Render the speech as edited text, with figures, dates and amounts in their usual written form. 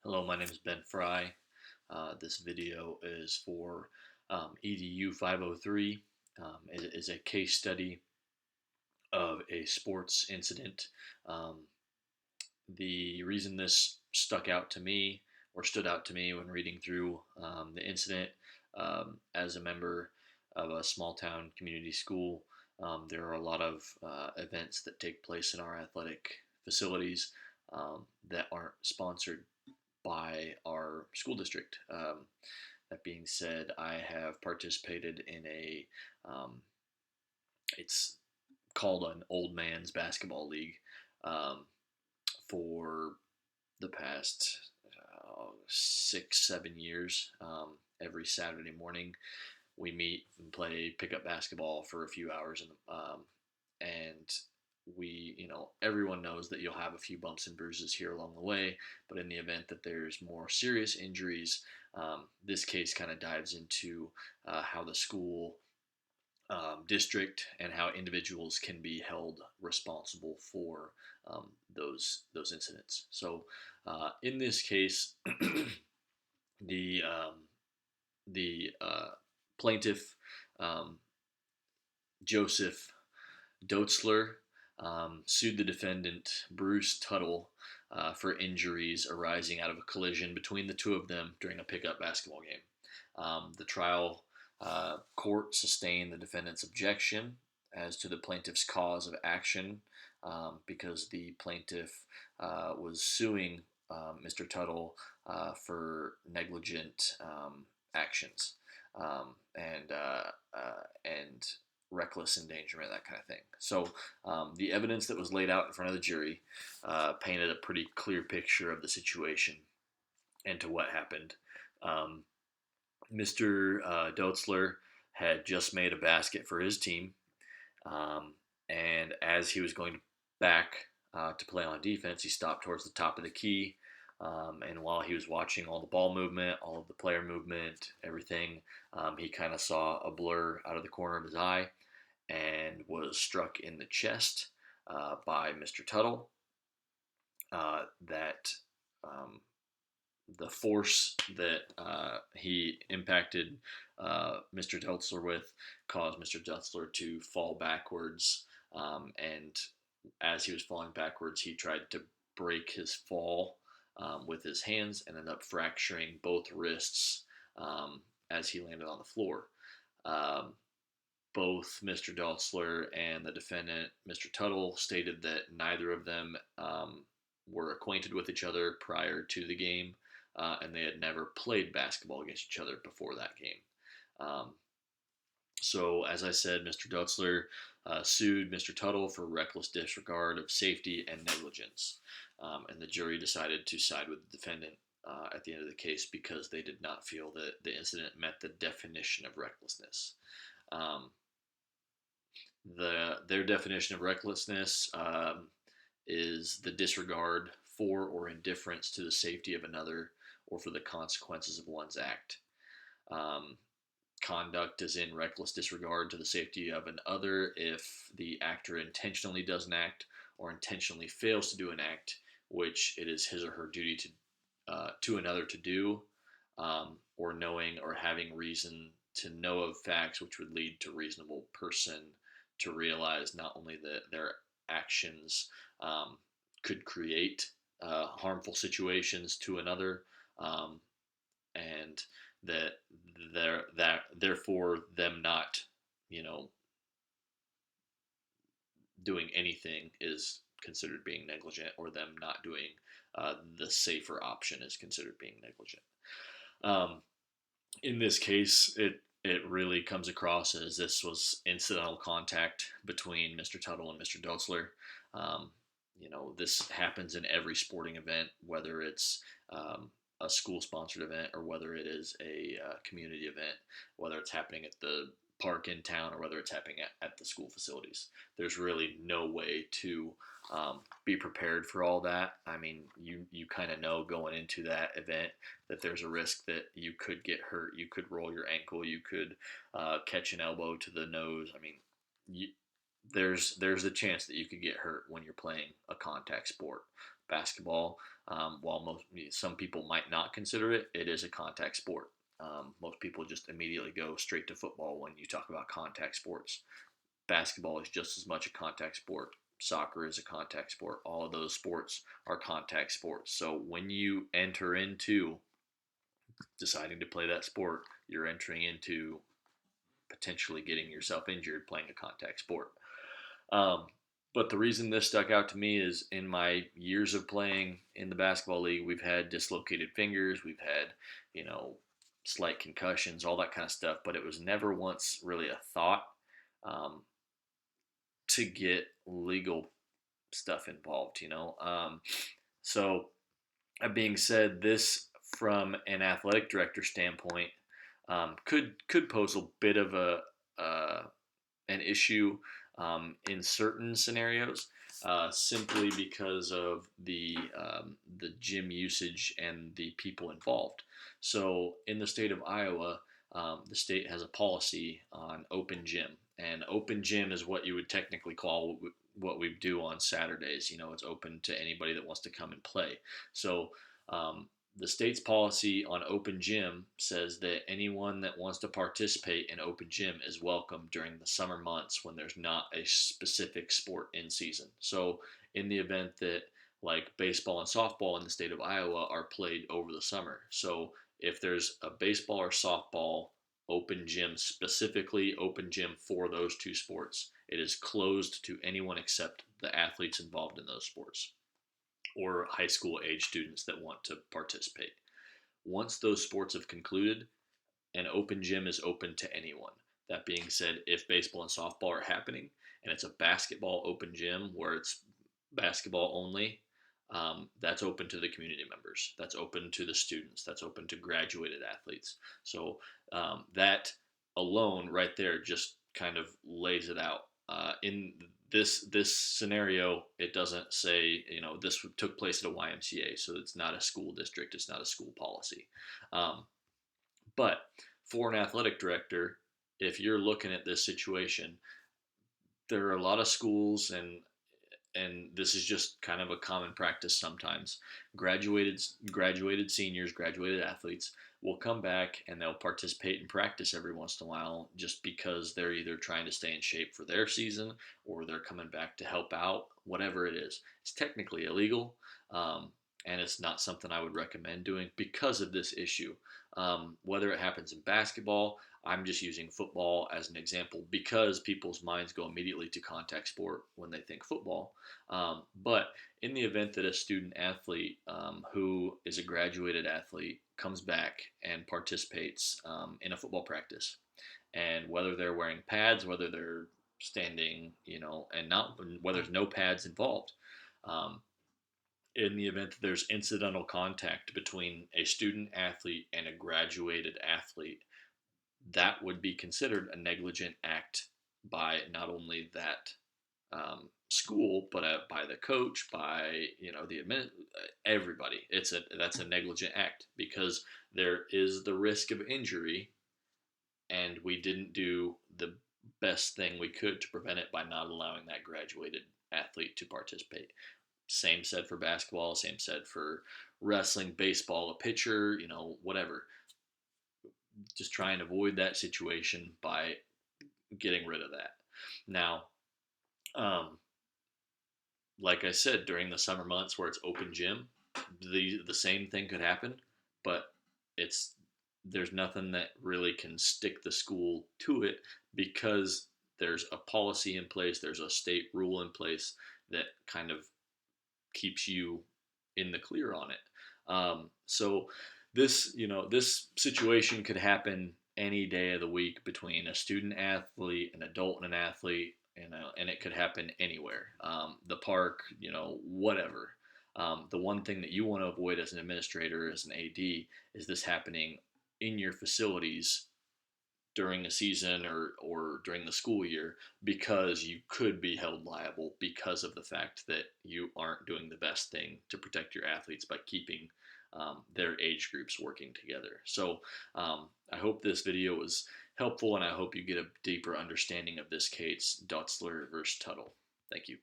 Hello, my name is Ben Fry. This video is for EDU 503. It is a case study of a sports incident. Um, the reason this stuck out to me or stood out to me when reading through the incident as a member of a small town community school, there are a lot of events that take place in our athletic facilities that aren't sponsored by our school district. That being said, I have participated in um, it's called an old man's basketball league um, for the past 6, 7 years. Every Saturday morning, we meet and play pickup basketball for a few hours, and everyone knows that you'll have a few bumps and bruises here along the way, but in the event that there's more serious injuries, this case kind of dives into how the school district and how individuals can be held responsible for those incidents. So, in this case, the plaintiff, um, Joseph Doetzler, sued the defendant, Bruce Tuttle, for injuries arising out of a collision between the two of them during a pickup basketball game. The trial court sustained the defendant's objection as to the plaintiff's cause of action because the plaintiff was suing Mr. Tuttle for negligent actions and reckless endangerment, that kind of thing. So the evidence that was laid out in front of the jury painted a pretty clear picture of the situation and to what happened. Um, Mr. Doetzler had just made a basket for his team, um, and as he was going back to play on defense, he stopped towards the top of the key. And while he was watching all the ball movement, all of the player movement, everything, he kind of saw a blur out of the corner of his eye and was struck in the chest by Mr. Tuttle. That the force that he impacted Mr. Deltzler with caused Mr. Deltzler to fall backwards. And as he was falling backwards, he tried to break his fall with his hands and ended up fracturing both wrists as he landed on the floor. Um, both Mr. Deltzler and the defendant, Mr. Tuttle, stated that neither of them were acquainted with each other prior to the game, and they had never played basketball against each other before that game. Um, so, as I said, Mr. Dutzler sued Mr. Tuttle for reckless disregard of safety and negligence, and the jury decided to side with the defendant at the end of the case because they did not feel that the incident met the definition of recklessness. Um, their definition of recklessness is the disregard for or indifference to the safety of another or for the consequences of one's act. Um, Conduct is in reckless disregard to the safety of an other if the actor intentionally does an act or intentionally fails to do an act which it is his or her duty to another to do, or knowing or having reason to know of facts which would lead to reasonable person to realize not only that their actions could create harmful situations to another, um, and that therefore them not, you know, doing anything is considered being negligent, or them not doing the safer option is considered being negligent. Um, in this case, it really comes across as this was incidental contact between Mr. Tuttle and Mr. Dotzler. Um, this happens in every sporting event, whether it's a school-sponsored event or whether it is a community event, whether it's happening at the park in town or whether it's happening at the school facilities. There's really no way to be prepared for all that. I mean, you kind of know going into that event that there's a risk that you could get hurt. You could roll your ankle. You could catch an elbow to the nose. I mean, there's a chance that you could get hurt when you're playing a contact sport. basketball, while some people might not consider it, it is a contact sport. Most people just immediately go straight to football when you talk about contact sports. Basketball is just as much a contact sport. Soccer is a contact sport. All of those sports are contact sports. So when you enter into deciding to play that sport, you're entering into potentially getting yourself injured playing a contact sport. Um, but the reason this stuck out to me is in my years of playing in the basketball league, we've had dislocated fingers, we've had, slight concussions, all that kind of stuff, but it was never once really a thought um, to get legal stuff involved. So, that being said, this from an athletic director standpoint could pose a bit of uh, an issue in certain scenarios, simply because of the gym usage and the people involved. So in the state of Iowa, the state has a policy on open gym, and open gym is what you would technically call what we do on Saturdays. It's open to anybody that wants to come and play. So um, the state's policy on open gym says that anyone that wants to participate in open gym is welcome during the summer months when there's not a specific sport in season. So, in the event that like baseball and softball in the state of Iowa are played over the summer. So, if there's a baseball or softball open gym, specifically open gym for those two sports, it is closed to anyone except the athletes involved in those sports or high school age students that want to participate. Once those sports have concluded, an open gym is open to anyone. That being said, if baseball and softball are happening and it's a basketball open gym where it's basketball only, that's open to the community members. That's open to the students. That's open to graduated athletes. So that alone, right there, just kind of lays it out. In this scenario, it doesn't say this took place at a YMCA, so it's not a school district. It's not a school policy. Um, but for an athletic director, if you're looking at this situation, there are a lot of schools and this is just kind of a common practice sometimes. Graduated seniors, graduated athletes will come back and they'll participate in practice every once in a while just because they're either trying to stay in shape for their season or they're coming back to help out, whatever it is. It's technically illegal, and it's not something I would recommend doing because of this issue. Whether it happens in basketball, I'm just using football as an example because people's minds go immediately to contact sport when they think football. But in the event that a student athlete who is a graduated athlete comes back and participates in a football practice, and whether they're wearing pads, whether they're standing, and not whether there's no pads involved, um, in the event that there's incidental contact between a student athlete and a graduated athlete, that would be considered a negligent act by not only that school, but by the coach, by everybody. That's a negligent act because there is the risk of injury, and we didn't do the best thing we could to prevent it by not allowing that graduated athlete to participate. Same said for basketball, same said for wrestling, baseball, a pitcher, whatever. Just try and avoid that situation by getting rid of that. Now, um, like I said, during the summer months where it's open gym, the same thing could happen, but it's there's nothing that really can stick the school to it because there's a policy in place, there's a state rule in place that kind of keeps you in the clear on it. So this situation could happen any day of the week between a student athlete, an adult, and an athlete, and it could happen anywhere, the park, whatever. The one thing that you want to avoid as an administrator, as an AD, is this happening in your facilities during a season or during the school year because you could be held liable because of the fact that you aren't doing the best thing to protect your athletes by keeping their age groups working together. So I hope this video was helpful and I hope you get a deeper understanding of this case, Dotzler versus Tuttle. Thank you.